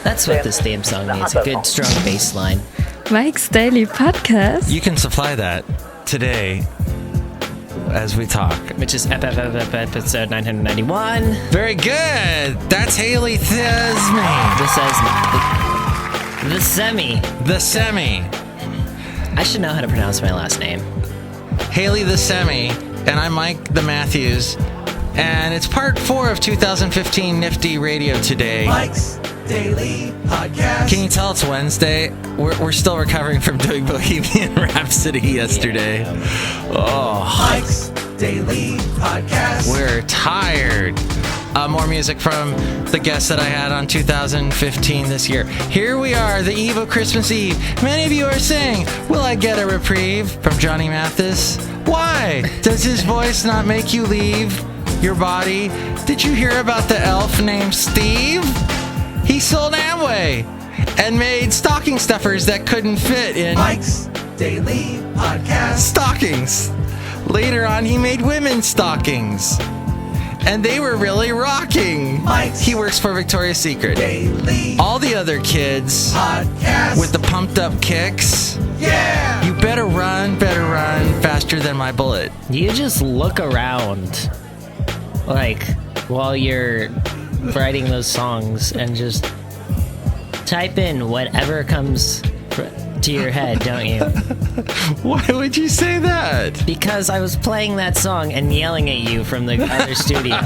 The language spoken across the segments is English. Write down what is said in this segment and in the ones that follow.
That's what this theme song needs, a good strong bass line. Mike's Daily Podcast. You can supply that today as we talk. Which is episode 991. Very good. That's Haley Thesme. The Semi. The Semi. I should know how to pronounce my last name. Haley the Semi, and I'm Mike the Matthews, and it's part 4 of 2015 Nifty Radio today. Mike's Daily Podcast. Can you tell it's Wednesday? We're still recovering from doing Bohemian Rhapsody yesterday. Oh, Mike's Daily Podcast. We're tired. More music from the guests that I had on 2015 this year. Here we are, the eve of Christmas Eve. Many of you are saying, will I get a reprieve from Johnny Mathis? Why? Does his voice not make you leave your body? Did you hear about the elf named Steve? He sold Amway and made stocking stuffers that couldn't fit in Mike's Daily Podcast. stockings. Later on, he made women's stockings. And they were really rocking. Mike's He works for Victoria's Secret. Daily All the other kids Podcast. with the pumped up kicks, Yeah. you better run faster than my bullet. You just look around, like, while you're writing those songs and just type in whatever comes to your head, don't you? Why would you say that? Because I was playing that song and yelling at you from the other studio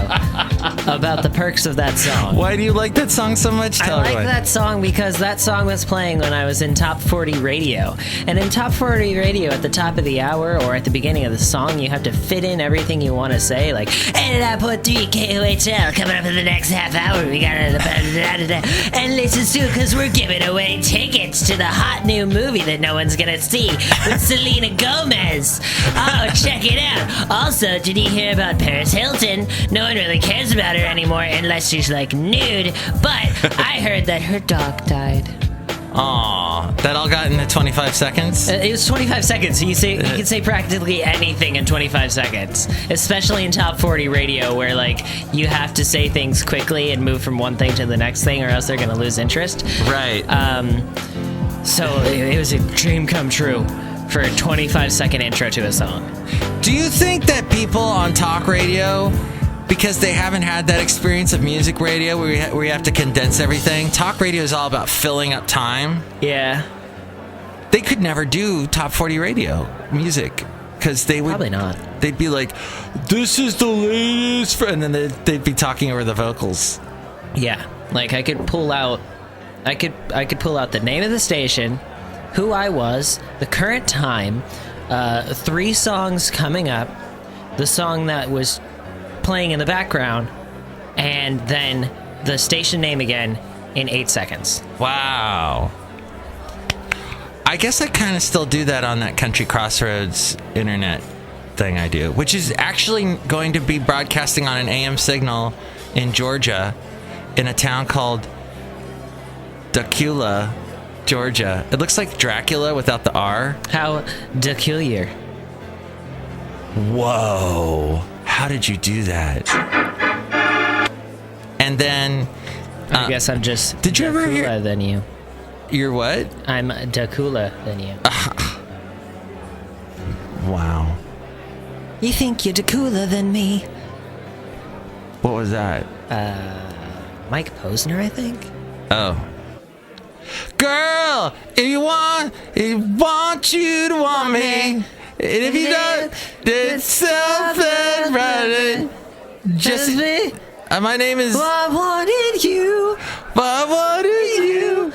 about the perks of that song. Why do you like that song so much? I Tell like everyone. that song because that song was playing when I was in Top 40 Radio. And in Top 40 Radio, at the top of the hour or at the beginning of the song, you have to fit in everything you want to say. Like, 89.3 KOHL coming up in the next half hour. We got and listen soon because we're giving away tickets to the hot new movie that no one's going to see with Selena Gomez. Oh, check it out. Also, did you hear about Paris Hilton? No one really cares about her anymore unless she's like nude. But I heard that her dog died. Aw, that all got into 25 seconds? It was 25 seconds. So you can say practically anything in 25 seconds, especially in Top 40 Radio, where like you have to say things quickly and move from one thing to the next thing, or else they're gonna lose interest. Right. So it was a dream come true for a 25-second intro to a song. Do you think that people on talk radio, because they haven't had that experience of music radio where you have to condense everything, talk radio is all about filling up time? Yeah, They could never do top 40 radio music because they would probably not. They'd be like, this is the latest, and then they'd be talking over the vocals. Yeah, like I could pull out the name of the station, who I was, the current time, 3 songs coming up, the song that was playing in the background, and then the station name again in 8 seconds. Wow. I guess I kind of still do that on that Country Crossroads internet thing I do, which is actually going to be broadcasting on an AM signal in Georgia in a town called Dacula, Georgia. It looks like Dracula without the R. How peculiar. Whoa. How did you do that? And then... I guess I'm just did you ever cooler hear- than you. You're what? I'm cooler than you. Wow. You think you're cooler than me? What was that? Mike Posner, I think? Oh. Girl, if you want you to want me. And if you don't, there's something running. Just me. my name is... I wanted you I wanted you.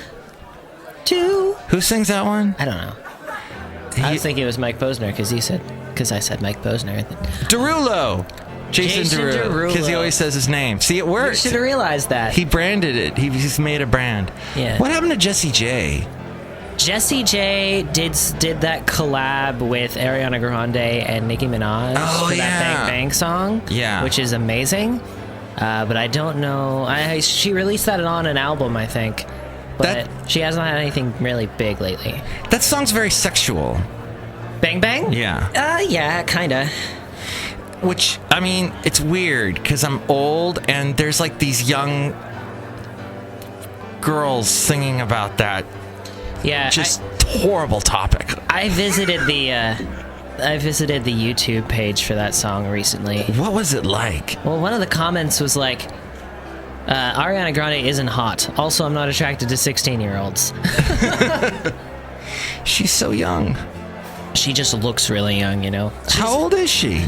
to... Who sings that one? I don't know. I was thinking it was Mike Posner because I said Mike Posner. Derulo. Jason Derulo. Because he always says his name. See, it You worked. should have realized that. He branded it. He's made a brand. Yeah. What happened to Jessie J? Jessie J did that collab with Ariana Grande and Nicki Minaj for that Bang Bang song. Yeah. Which is amazing. But I don't know. She released that on an album, I think. But she hasn't had anything really big lately. That song's very sexual. Bang Bang? Yeah. Yeah, kinda. Which, I mean, it's weird because I'm old and there's like these young girls singing about that. Yeah. Just horrible topic. I visited the YouTube page for that song recently. What was it like? Well, one of the comments was like, Ariana Grande isn't hot. Also, I'm not attracted to 16-year-olds. She's so young. She just looks really young, you know? How old is she?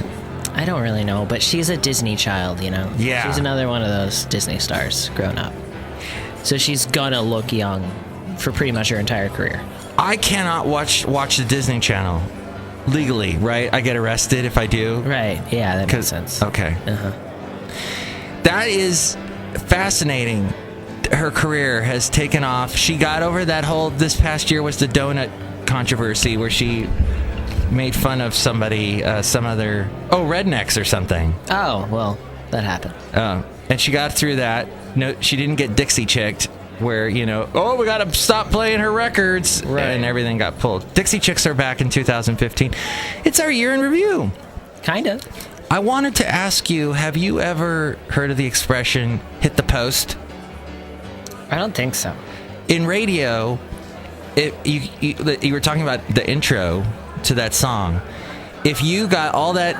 I don't really know, but she's a Disney child, you know? Yeah. She's another one of those Disney stars grown up. So she's gonna look young for pretty much her entire career. I cannot watch the Disney Channel legally, right? I get arrested if I do. Right, yeah, that makes sense. Okay. Uh-huh. That is fascinating. Her career has taken off. She got over that whole, this past year was the donut controversy where she made fun of somebody, rednecks or something. Oh, well, that happened. And she got through that. No, she didn't get Dixie chicked, where, we gotta stop playing her records, right, and everything got pulled. Dixie Chicks are back in 2015. It's our year in review. Kind of. I wanted to ask you, have you ever heard of the expression, hit the post? I don't think so. In radio, you were talking about the intro to that song. If you got all that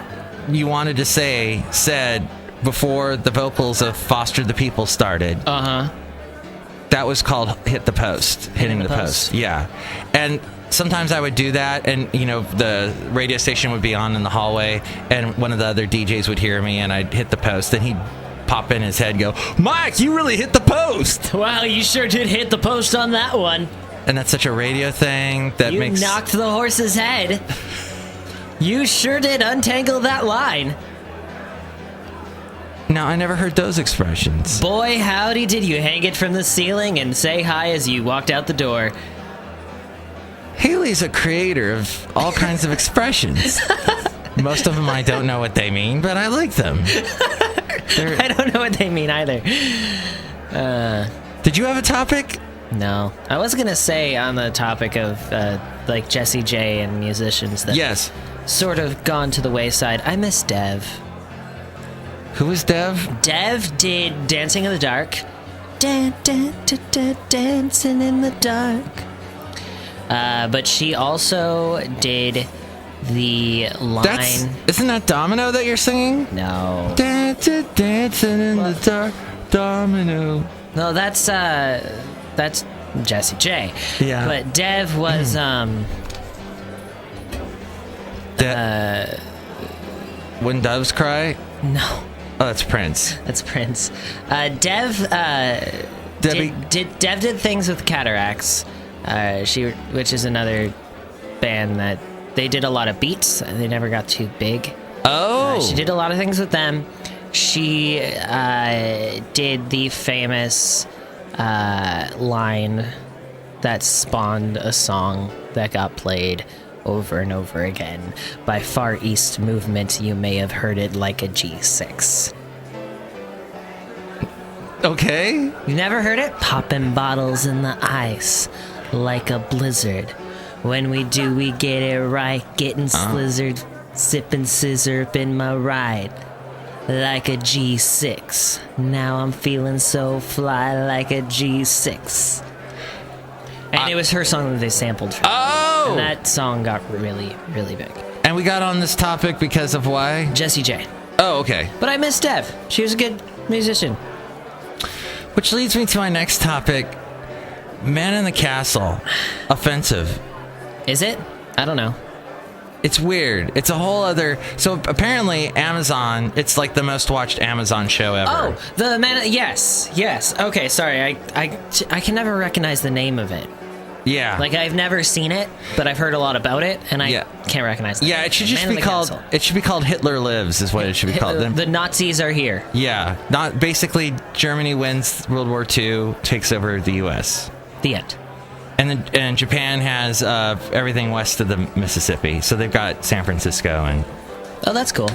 you wanted to say said before the vocals of Foster the People started, that was called hit the post, hitting the post. Yeah. And sometimes I would do that, and the radio station would be on in the hallway, and one of the other DJs would hear me, and I'd hit the post, and he'd pop in his head and go, "Mike, you really hit the post." Wow, you sure did hit the post on that one. And that's such a radio thing that you makes... knocked the horse's head. You sure did untangle that line. Now, I never heard those expressions. Boy, howdy, did you hang it from the ceiling and say hi as you walked out the door. Haley's a creator of all kinds of expressions. Most of them I don't know what they mean, but I like them. I don't know what they mean either. Did you have a topic? No. I was going to say on the topic of like Jessie J and musicians that yes, sort of gone to the wayside. I miss Dev. Who is Dev? Dev did Dancing in the Dark. Dancing in the dark. But she also did the line... Isn't that Domino that you're singing? No. Dancing in the dark, Domino. No, that's Jessie J. Yeah. But Dev was When Doves Cry? No. Oh, that's Prince. That's Prince. Dev did things with Cataracts. Which is another band that they did a lot of beats. They never got too big. Oh. She did a lot of things with them. She did the famous line that spawned a song that got played over and over again by Far East Movement. You may have heard it like a G6. Okay. You never heard it? Popping bottles in the ice like a blizzard. When we do, we get it right. Getting slizzard, sipping scissor up in my ride like a G6. Now I'm feeling so fly like a G6. And it was her song that they sampled from. Oh! And that song got really, really big. And we got on this topic because of why? Jessie J. Oh, okay. But I miss Dev. She was a good musician. Which leads me to my next topic. Man in the Castle. Offensive. Is it? I don't know. It's weird. It's a whole other... So apparently Amazon, it's like the most watched Amazon show ever. Oh, the man... Yes. Okay, sorry. I can never recognize the name of it. Yeah. Like, I've never seen it, but I've heard a lot about it, and I can't recognize it. Yeah, it should just be called... Castle. It should be called Hitler Lives, is what it should be called. The Nazis are here. Yeah. Not basically Germany wins World War II, takes over the U.S. The end. And Japan has everything west of the Mississippi, so they've got San Francisco and... Oh, that's cool.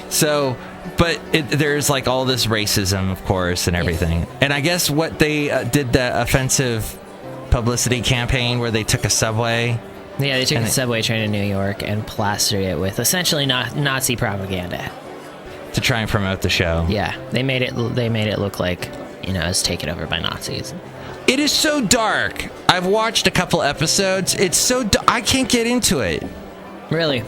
So, but there's like all this racism, of course, and everything. Yeah. And I guess what they did the offensive publicity campaign where they took a subway. Yeah, they took a subway train in New York and plastered it with essentially Nazi propaganda. to try and promote the show. Yeah, they made it look like, you know, it was taken over by Nazis. It is so dark. I've watched a couple episodes. It's so I can't get into it. Really?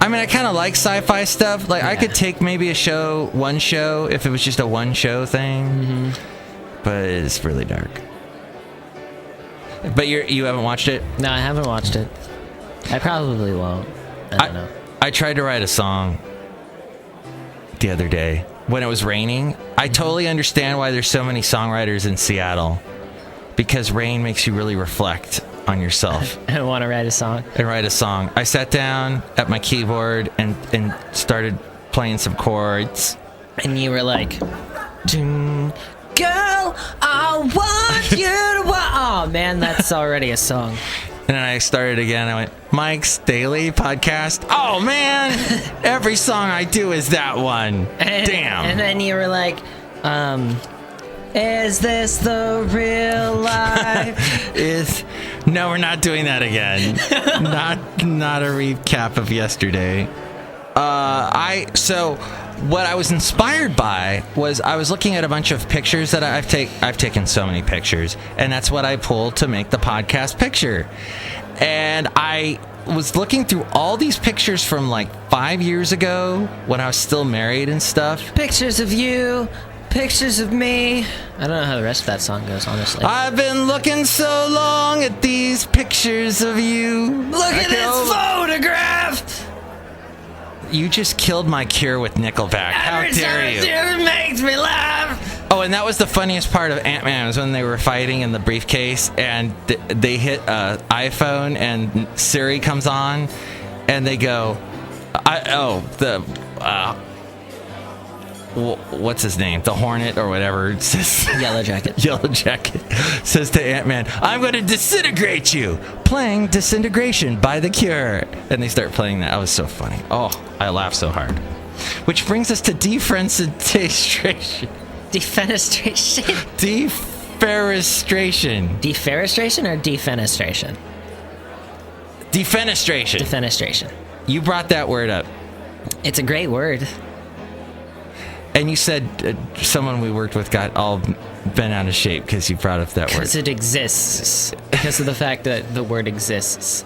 I mean, I kind of like sci-fi stuff. Like, I could take maybe one show, if it was just a one-show thing. Mm-hmm. But it's really dark. But you haven't watched it? No, I haven't watched it. I probably won't. I don't know. I tried to write a song the other day when it was raining. I totally understand why there's so many songwriters in Seattle. Because rain makes you really reflect on yourself. I want to write a song. And write a song. I sat down at my keyboard and started playing some chords. And you were like, girl, I want you to want. Oh, man, that's already a song. And then I started again. I went, Mike's Daily Podcast. Oh, man. Every song I do is that one. Damn. And then you were like, is this the real life? No, we're not doing that again. not a recap of yesterday. So what I was inspired by was I was looking at a bunch of pictures that I've taken so many pictures, and that's what I pulled to make the podcast picture. And I was looking through all these pictures from like 5 years ago when I was still married and stuff. Pictures of you. Pictures of me. I don't know how the rest of that song goes, honestly. I've been looking so long at these pictures of you. Look at this photograph. You just killed my cure with Nickelback. How dare you? It makes me laugh. Oh, and that was the funniest part of Ant-Man was when they were fighting in the briefcase and they hit iPhone and Siri comes on and they go, what's his name? The Hornet or whatever. It says, Yellow Jacket. Yellow Jacket says to Ant-Man, I'm going to disintegrate you. Playing Disintegration by The Cure. And they start playing that. That was so funny. Oh, I laughed so hard. Which brings us to defenestration. Defenestration? Deferestration. Deferestration or defenestration? Defenestration. Defenestration. You brought that word up. It's a great word. And you said someone we worked with got all bent out of shape because you brought up that word. Because it exists. Because of the fact that the word exists.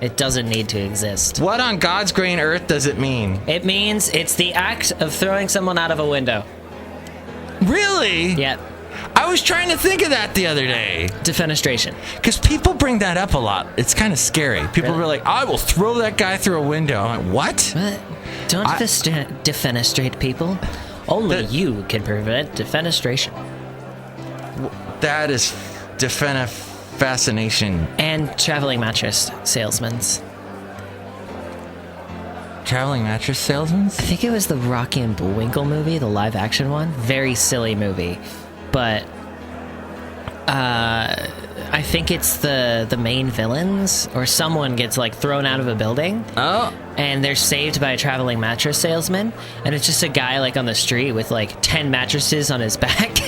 It doesn't need to exist. What on God's green earth does it mean? It means it's the act of throwing someone out of a window. Really? Yep. I was trying to think of that the other day. Defenestration. Because people bring that up a lot. It's kind of scary. People Really? were like, I will throw that guy through a window. I'm like, what? What? Don't defenestrate people. Only you can prevent defenestration. That is fascination. And traveling mattress salesmen. Traveling mattress salesmen? I think it was the Rocky and Bullwinkle movie, the live action one. Very silly movie. But I think it's the main villains or someone gets like thrown out of a building. Oh. And they're saved by a traveling mattress salesman. And it's just a guy like on the street with like 10 mattresses on his back.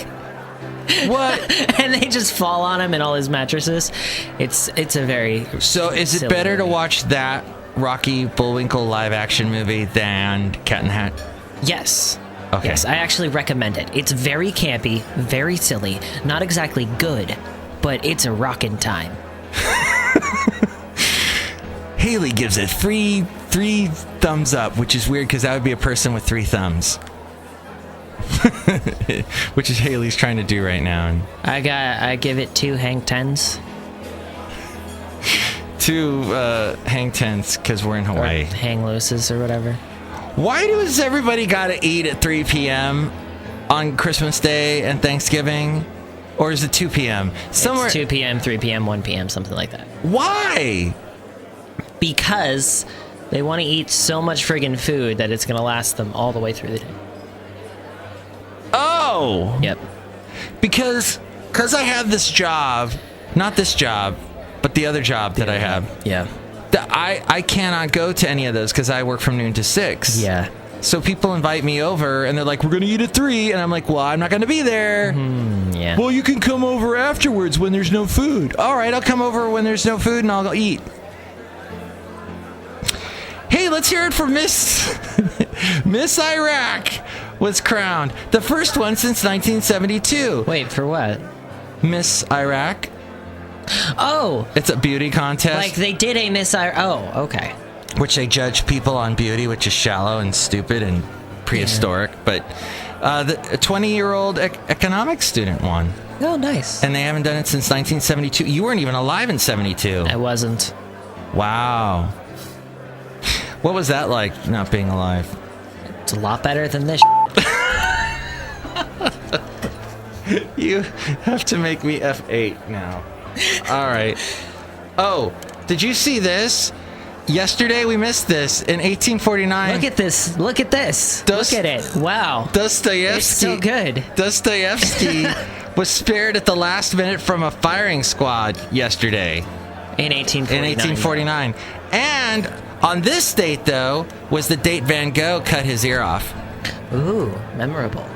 What? And they just fall on him and all his mattresses. It's a very So is it better to watch that Rocky Bullwinkle live action movie than Cat in the Hat? Yes. Okay. Yes, I actually recommend it. It's very campy, very silly, not exactly good, but it's a rockin' time. Haley gives it three thumbs up, which is weird because that would be a person with 3 thumbs. Which is Haley's trying to do right now. I give it 2 hang 10s. 2 hang 10s because we're in Hawaii. Or hang looses or whatever. Why does everybody gotta eat at 3 p.m. on Christmas Day and Thanksgiving? Or is it 2 p.m.? It's 2 p.m., 3 p.m., 1 p.m., something like that. Why? Because they want to eat so much friggin' food that it's going to last them all the way through the day. Oh! Yep. Because I have this job, not this job, but the other job that I have. Yeah. I cannot go to any of those because I work from noon to 6. Yeah. So people invite me over and they're like, we're going to eat at 3. And I'm like, well, I'm not going to be there. Yeah. Well, you can come over afterwards when there's no food. All right, I'll come over when there's no food and I'll go eat. Hey, let's hear it for Miss Miss Iraq was crowned. The first one since 1972. Wait, for what? Miss Iraq. Oh, It's a beauty contest. like they did a Miss Iraq. Oh, okay. Which they judge people on beauty, which is shallow and stupid and prehistoric. But the 20-year-old economics student won. Oh, nice. And they haven't done it since 1972. You weren't even alive in 72. I wasn't. Wow. What was that like, not being alive? It's a lot better than this. You have to make me F8 now. All right. Oh, did you see this? Yesterday we missed this. In 1849. Look at this. Look at this. Look at it. Wow. Dostoevsky. It's so good. Dostoevsky was spared at the last minute from a firing squad yesterday. In 1849. And on this date, though, was the date Van Gogh cut his ear off. Ooh, memorable.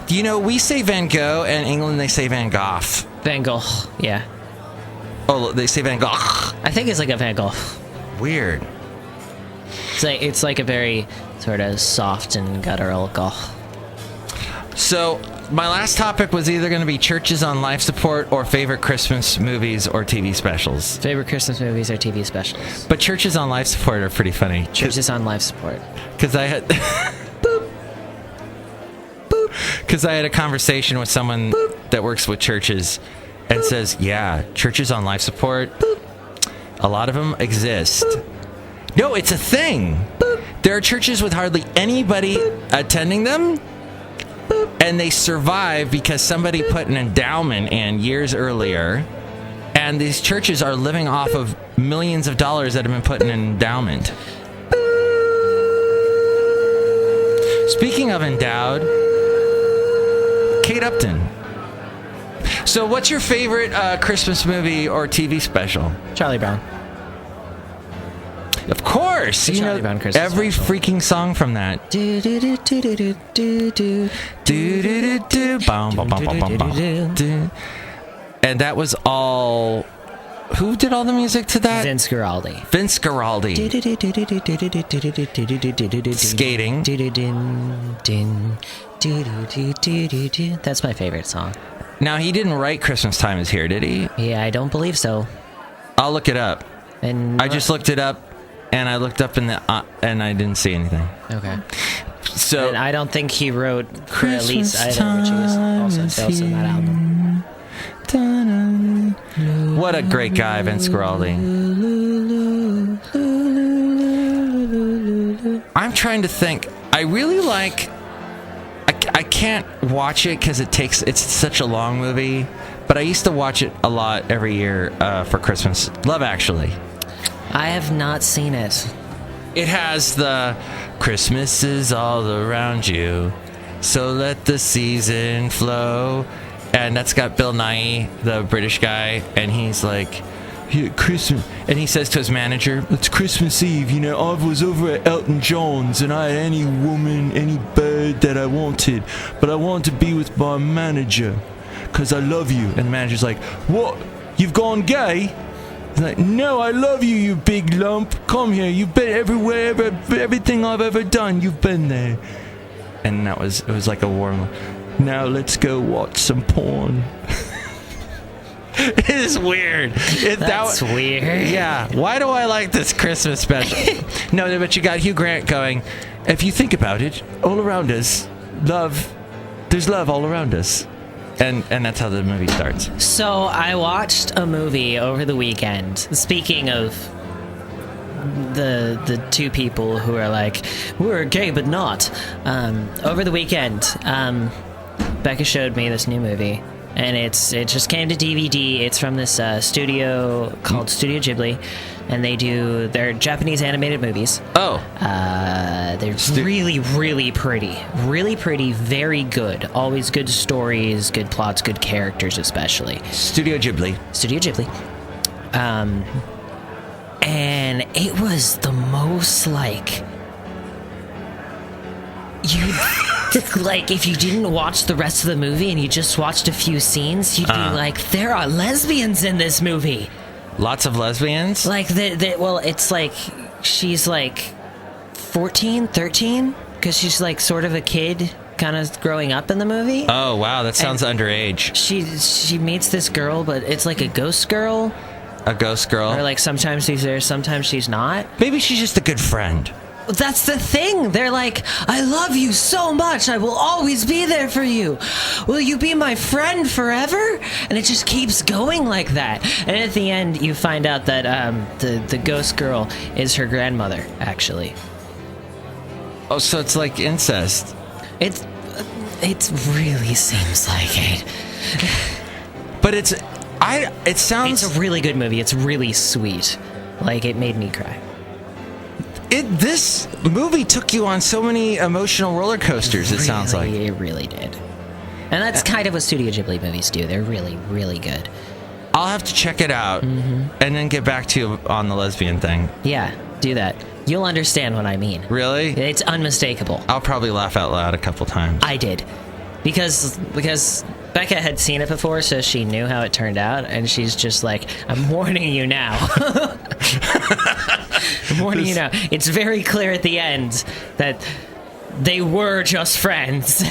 You know, we say Van Gogh, and in England they say Van Gogh. Van Gogh. Yeah. Oh, they say Van Gogh. I think it's like a Van Gogh. Weird. It's like a very sort of soft and guttural Gogh. So, my last topic was either going to be churches on life support or favorite Christmas movies or TV specials. Favorite Christmas movies or TV specials? But churches on life support are pretty funny. Churches on life support. Because I had... Because I had a conversation with someone that works with churches and says, yeah, churches on life support, a lot of them exist. No, it's a thing. There are churches with hardly anybody attending them, and they survive because somebody put an endowment in years earlier, and these churches are living off of millions of dollars that have been put in an endowment. Speaking of endowed, Kate Upton. So what's your favorite Christmas movie or TV special? Charlie Brown. Of course, The you Charlie know Brown Christmas every special. freaking song from that. Do do do do do do do do do. Bum, bum, bum, bum, bum, bum. Do. And that was all. Who did all the music to that? Vince Guaraldi. Vince Guaraldi. Skating. That's my favorite song. Now he didn't write "Christmas Time Is Here," did he? Yeah, I don't believe so. I'll look it up. And I just looked it up, and I looked up in the and I didn't see anything. okay. So And I don't think he wrote for Elise either, which is also fails in that album. what a great guy, Vince Guaraldi. I'm trying to think. I really like. I can't watch it because it's such a long movie, but I used to watch it a lot every year for Christmas. Love Actually. I have not seen it. It has the Christmas is all around you, so let the season flow. And that's got Bill Nighy, the British guy, and he's like, yeah, Christmas. And he says to his manager, it's Christmas Eve, you know, I was over at Elton John's and I had any woman, any bird that I wanted, but I wanted to be with my manager because I love you. And the manager's like, what? You've gone gay? He's like, no, I love you, you big lump. Come here, you've been everywhere, everything I've ever done, you've been there. And it was like a warm, now let's go watch some porn. It is weird. That's weird. Yeah. Why do I like this Christmas special? No, but you got Hugh Grant going, if you think about it, all around us, there's love all around us. And that's how the movie starts. So I watched a movie over the weekend. Speaking of the two people who are like, we're gay but not. Over the weekend, Becca showed me this new movie, and it just came to DVD. It's from this studio called Studio Ghibli, and they're Japanese animated movies. Oh. They're really, really pretty. Really pretty, very good. Always good stories, good plots, good characters especially. Studio Ghibli. And it was the most like... like, if you didn't watch the rest of the movie and you just watched a few scenes, you'd be like, there are lesbians in this movie. Lots of lesbians? Like, well, it's like... she's like 14, 13, because she's like sort of a kid kind of growing up in the movie. Oh, wow, that sounds underage. She meets this girl, but it's like a ghost girl. A ghost girl? Or like sometimes she's there, sometimes she's not. Maybe she's just a good friend. That's the thing. They're like, I love you so much. I will always be there for you. Will you be my friend forever? And it just keeps going like that. And at the end, you find out that the ghost girl is her grandmother, actually. Oh, so it's like incest. It really seems like it. But it sounds... It's a really good movie. It's really sweet. Like, it made me cry. This movie took you on so many emotional roller coasters, it sounds like. It really did. And that's kind of what Studio Ghibli movies do. They're really, really good. I'll have to check it out and then get back to you on the lesbian thing. Yeah, do that. You'll understand what I mean. Really? It's unmistakable. I'll probably laugh out loud a couple times. I did. Because Becca had seen it before, so she knew how it turned out, and she's just like, I'm warning you now. I'm warning you now. It's very clear at the end that they were just friends.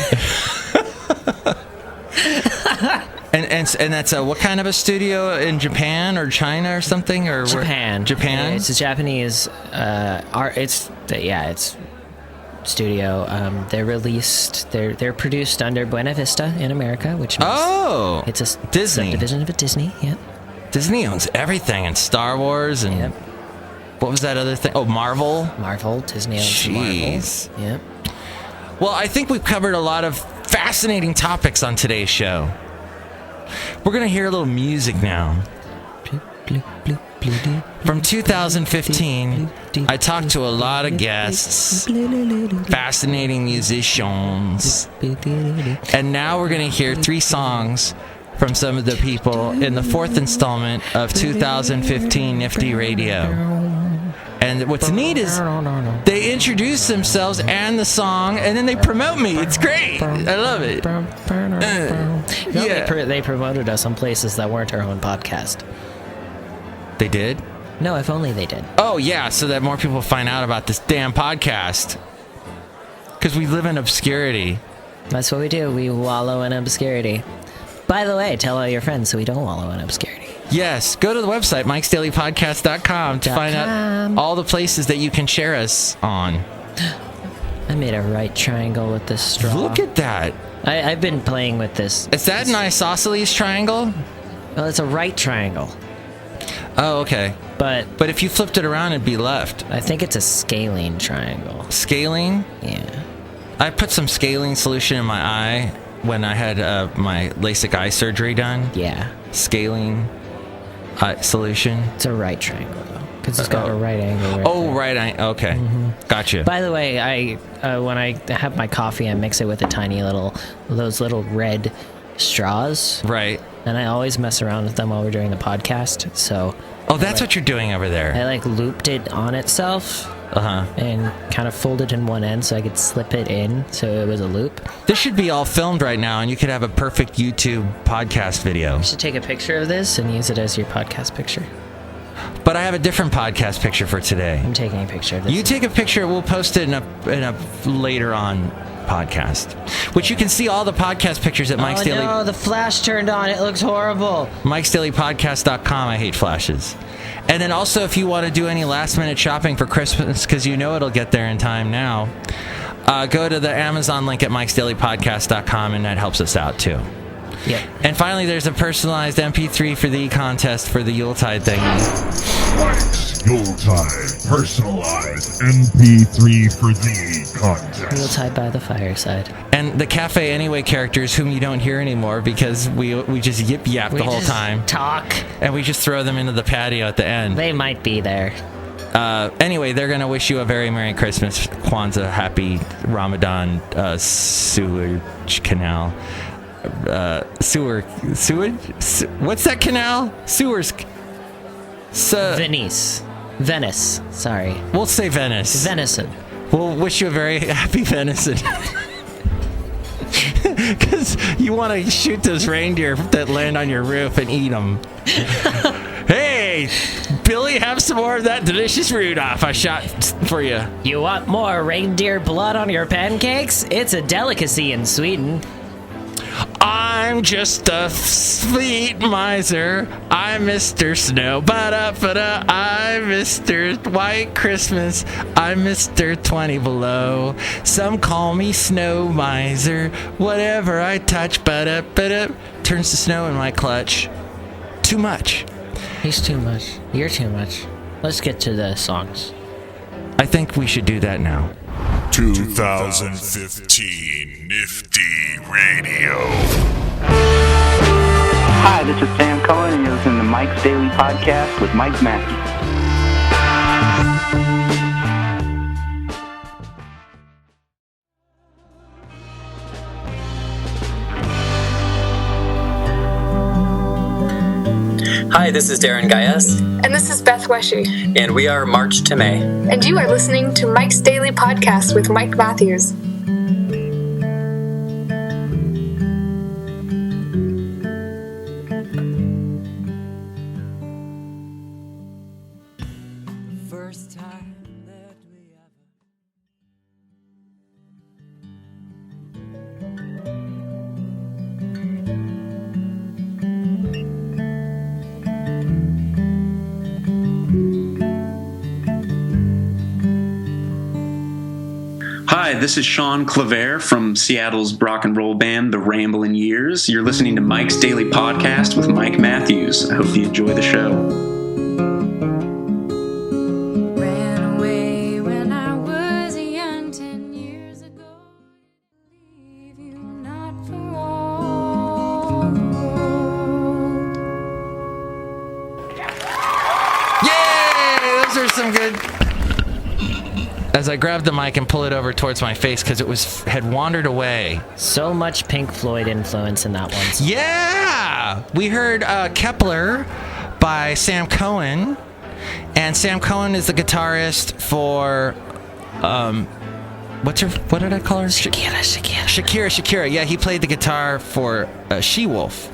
And that's what kind of a studio in Japan or China or something or Japan. Japan. It's a Japanese art. It's studio. They're produced under Buena Vista in America, which means it's a Disney subdivision of Disney. Yep. Disney owns everything, and Star Wars and what was that other thing? Oh, Marvel. Disney owns Marvel. Yep. Well, I think we've covered a lot of fascinating topics on today's show. We're going to hear a little music now. From 2015, I talked to a lot of guests, fascinating musicians, and now we're going to hear 3 songs from some of the people in the 4th installment of 2015 Nifty Radio. And what's neat is they introduce themselves and the song, and then they promote me. It's great. I love it. They promoted us on places that weren't our own podcast. They did? No, if only they did. Oh, yeah, so that more people find out about this damn podcast. Because we live in obscurity. That's what we do. We wallow in obscurity. By the way, tell all your friends so we don't wallow in obscurity. Yes, go to the website, mikesdailypodcast.com, to find out all the places that you can share us on. I made a right triangle with this straw. Look at that. I've been playing with this. Is that an isosceles triangle? Well, it's a right triangle. Oh, okay. But if you flipped it around, it'd be left. I think it's a scalene triangle. Scalene? Yeah. I put some scalene solution in my eye when I had my LASIK eye surgery done. Yeah. Scalene solution. It's a right triangle, though, because it's got a right angle. Right angle. Okay. Gotcha. By the way, when I have my coffee, I mix it with those little red straws. Right. And I always mess around with them while we're doing the podcast. So. Oh, that's what you're doing over there. I looped it on itself. And kind of folded in one end so I could slip it in so it was a loop. This should be all filmed right now, and you could have a perfect YouTube podcast video. You should take a picture of this and use it as your podcast picture. But I have a different podcast picture for today. I'm taking a picture of this. You take a picture, we'll post it in a later on podcast, which you can see all the podcast pictures at Mike's Daily. Oh no, the flash turned on. It looks horrible. Mike'sDailyPodcast.com. I hate flashes. And then also, if you want to do any last-minute shopping for Christmas, because you know it'll get there in time now, go to the Amazon link at Mike'sDailyPodcast.com, and that helps us out, too. Yeah. And finally, there's a personalized MP3 for the contest for the Yuletide thingy. Mike's Yuletide personalized MP3 for the contest. Yuletide by the fireside. And the Cafe Anyway characters, whom you don't hear anymore because we just yip-yap the whole time. Talk. And we just throw them into the patio at the end. They might be there. Anyway, they're going to wish you a very Merry Christmas, Kwanzaa, Happy Ramadan, sewage canal. Sewage? What's that canal? Sewers. Venice. Sorry. We'll say Venice. Venison. We'll wish you a very happy venison. Because you want to shoot those reindeer that land on your roof and eat them. Hey, Billy, have some more of that delicious Rudolph I shot for you. You want more reindeer blood on your pancakes? It's a delicacy in Sweden. I'm just a sweet miser. I'm Mr. Snow. Ba-da-ba-da. I'm Mr. White Christmas. I'm Mr. 20 Below. Some call me Snow Miser. Whatever I touch, ba-da-ba-da, turns to snow in my clutch. Too much. He's too much. You're too much. Let's get to the songs. I think we should do that now. 2015 Nifty Radio. Hi, this is Sam Cohen, and you're listening to Mike's Daily Podcast with Mike Mathis. Hi, this is Darren Gaius. And this is Beth Weshy. And we are March to May. And you are listening to Mike's Daily Podcast with Mike Matthews. First time that we ever. Hi, this is Sean Claver from Seattle's rock and roll band, The Ramblin' Years. You're listening to Mike's Daily Podcast with Mike Matthews. I hope you enjoy the show. Ran away when I was young 10 years ago. Leave you not for all the world. Yay! Those are some good. As I grab the mic and pull it over towards my face because it had wandered away. So much Pink Floyd influence in that one song. Yeah! We heard Kepler by Sam Cohen. And Sam Cohen is the guitarist for, what did I call her? Shakira. Yeah, he played the guitar for She-Wolf.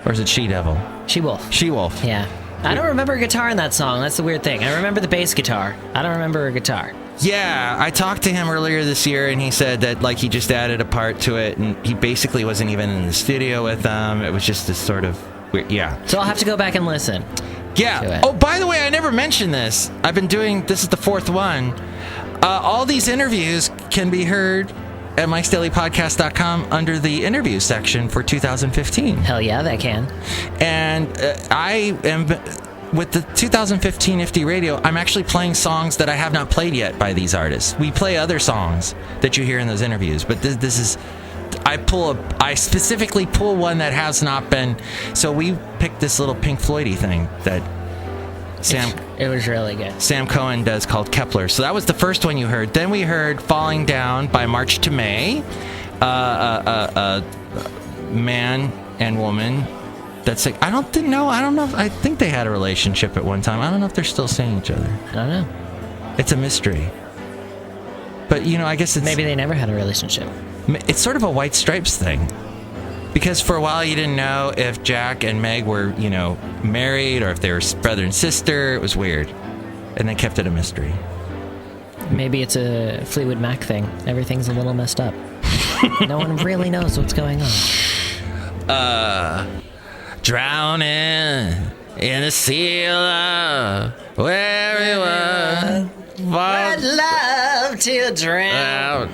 Or is it She-Devil? She-Wolf. She-Wolf. Yeah. I don't remember a guitar in that song. That's the weird thing. I remember the bass guitar. I don't remember a guitar. Yeah, I talked to him earlier this year, and he said that like he just added a part to it, and he basically wasn't even in the studio with them. It was just this sort of weird, yeah. So I'll have to go back and listen. Yeah. Oh, by the way, I never mentioned this. I've been doing, this is the fourth one. All these interviews can be heard at mikesdailypodcast.com under the interview section for 2015. Hell yeah, they can. And I am... With the 2015 Nifty Radio, I'm actually playing songs that I have not played yet by these artists. We play other songs that you hear in those interviews, but this is... I specifically pull one that has not been... So we picked this little Pink Floyd-y thing that It was really good. Sam Cohen does called Kepler. So that was the first one you heard. Then we heard Falling Down by March to May. Man and woman... That's like, I don't know. I think they had a relationship at one time. I don't know if they're still seeing each other. I don't know. It's a mystery. But, I guess it's... Maybe they never had a relationship. It's sort of a White Stripes thing. Because for a while you didn't know if Jack and Meg were, married or if they were brother and sister. It was weird. And they kept it a mystery. Maybe it's a Fleetwood Mac thing. Everything's a little messed up. No one really knows what's going on. Drowning in a sea of love, where we were. I'd love to drown.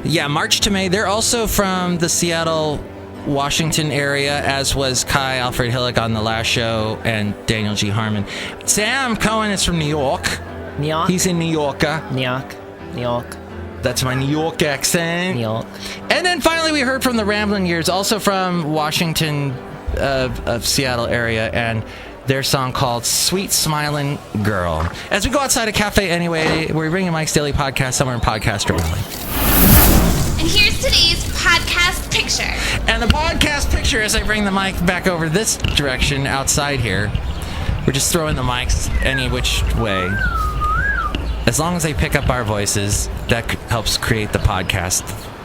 Yeah, March to May. They're also from the Seattle, Washington area, as was Kai Alfred Hillick on the last show and Daniel G. Harmon. Sam Cohen is from New York. New York? He's in New York. New York. That's my New York accent. New York. And then finally we heard from the Ramblin' Years, also from Washington, of Seattle area, and their song called Sweet Smilin' Girl. As we go outside a cafe anyway, we're bringing Mike's Daily Podcast somewhere in Podcaster Valley. And here's today's podcast picture. And the podcast picture, as I bring the mic back over this direction outside here, we're just throwing the mics any which way. As long as they pick up our voices, that helps create the podcast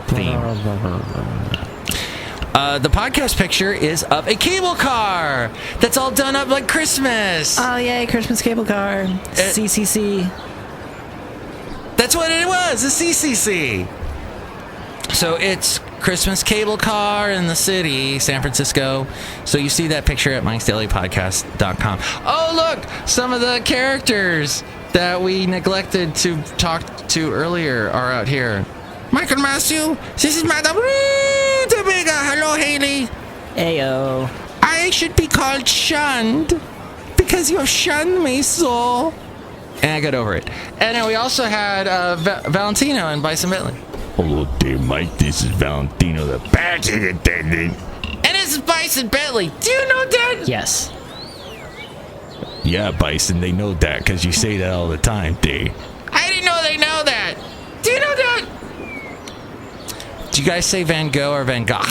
theme. The podcast picture is of a cable car that's all done up like Christmas. Oh, yay, Christmas cable car. CCC. That's what it was, a CCC. So it's Christmas cable car in the city, San Francisco. So you see that picture at Mike'sDailyPodcast.com. Oh, look, some of the characters that we neglected to talk to earlier are out here. Michael Matthew, this is Madame Rootabega. Hello, Haley. Ayo. I should be called shunned because you have shunned me so. And I got over it. And then we also had Valentino and Bison Bentley. Hello there, Mike. This is Valentino, the parking attendant. And this is Bison Bentley. Do you know that? Yes. Yeah, Bison, they know that because you say that all the time, they. I didn't know they know that. Do you know that? Do you guys say Van Gogh or Van Gogh?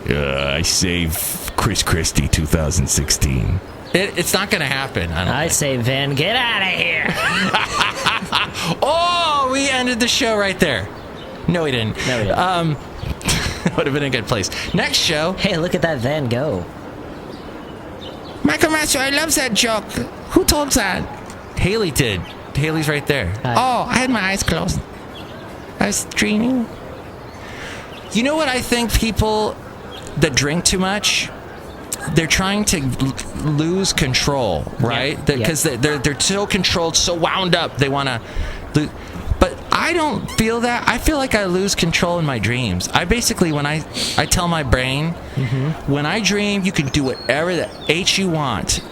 I say Chris Christie 2016. It's not going to happen. I say, Van, get out of here. Oh, we ended the show right there. No, we didn't. No, we didn't. Would have been a good place. Next show. Hey, look at that Van Gogh. Michael Master, I love that joke. Who told that? Haley did. Haley's right there. Hi. Oh, I had my eyes closed. I was dreaming. You know what I think people that drink too much, they're trying to lose control, right? Because they're so controlled, so wound up. They want to lose. But I don't feel that. I feel like I lose control in my dreams. I basically, when I tell my brain, when I dream, you can do whatever the H you want.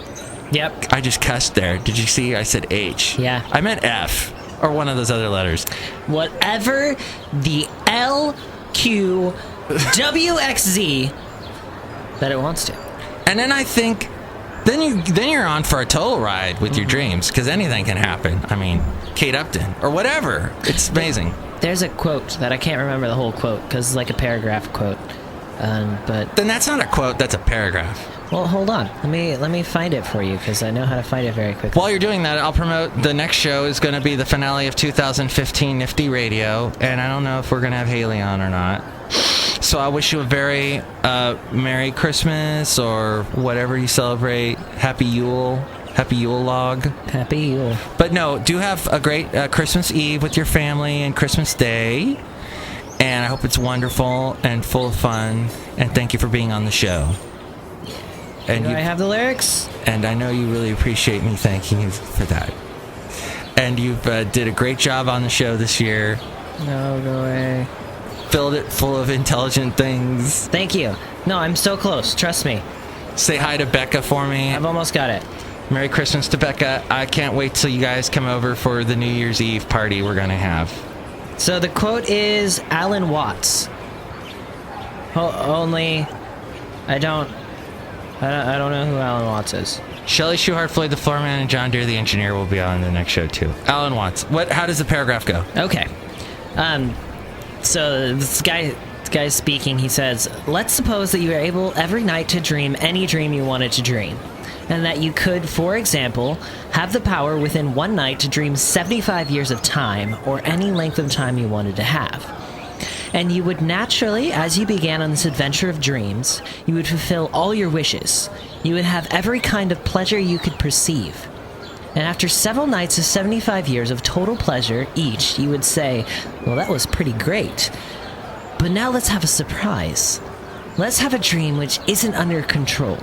Yep. I just cussed there. Did you see? I said H. Yeah. I meant F or one of those other letters. Whatever the LQWXZ that it wants to. And then I think, then you're on for a total ride with your dreams, because anything can happen. I mean, Kate Upton or whatever. It's amazing. There's a quote that I can't remember the whole quote because it's like a paragraph quote. But then that's not a quote. That's a paragraph. Well, hold on. Let me find it for you because I know how to find it very quickly. While you're doing that, I'll promote the next show is going to be the finale of 2015 Nifty Radio, and I don't know if we're going to have Haley on or not. So I wish you a very Merry Christmas or whatever you celebrate. Happy Yule. Happy Yule log. Happy Yule. But no, do have a great Christmas Eve with your family and Christmas Day. And I hope it's wonderful and full of fun. And thank you for being on the show. And Do I have the lyrics? And I know you really appreciate me thanking you for that. And you've did a great job on the show this year. No way. Filled it full of intelligent things. Thank you. No, I'm so close. Trust me. Say hi to Becca for me. I've almost got it. Merry Christmas to Becca. I can't wait till you guys come over for the New Year's Eve party we're going to have. So the quote is Alan Watts. Only I don't know who Alan Watts is. Chely Shoehart, Floyd the Floorman, and John Deere the engineer will be on the next show too. Alan Watts. How does the paragraph go? Okay. So this guy's speaking. He says, let's suppose that you are able every night to dream any dream you wanted to dream. And that you could, for example, have the power within one night to dream 75 years of time, or any length of time you wanted to have. And you would naturally, as you began on this adventure of dreams, you would fulfill all your wishes. You would have every kind of pleasure you could perceive. And after several nights of 75 years of total pleasure each, you would say, well, that was pretty great. But now let's have a surprise. Let's have a dream which isn't under control.